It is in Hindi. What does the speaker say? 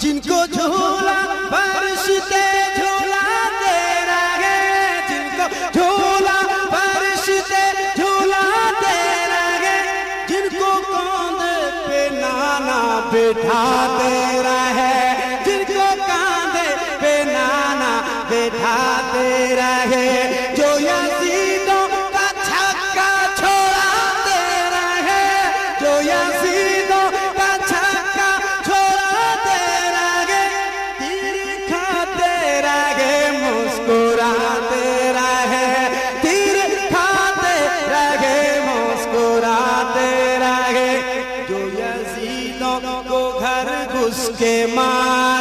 जिनको झूला फरिश्ते झूलाते रहे, जिनको झूला फरिश्ते झूलाते रहे, जिनको कांधे पे नाना बिठाते रहे, जिनको कांधे पे नाना बिठाते रहे, जो यजीदों का छक्का छोड़ाते रहे, जो यजीदों का छक्का छोड़ाते रहे, तीर खाते रहे मुस्कुराते रहे, तीर खाते रहे मुस्कुराते रहे, जो यजीदों को घर घुस के मार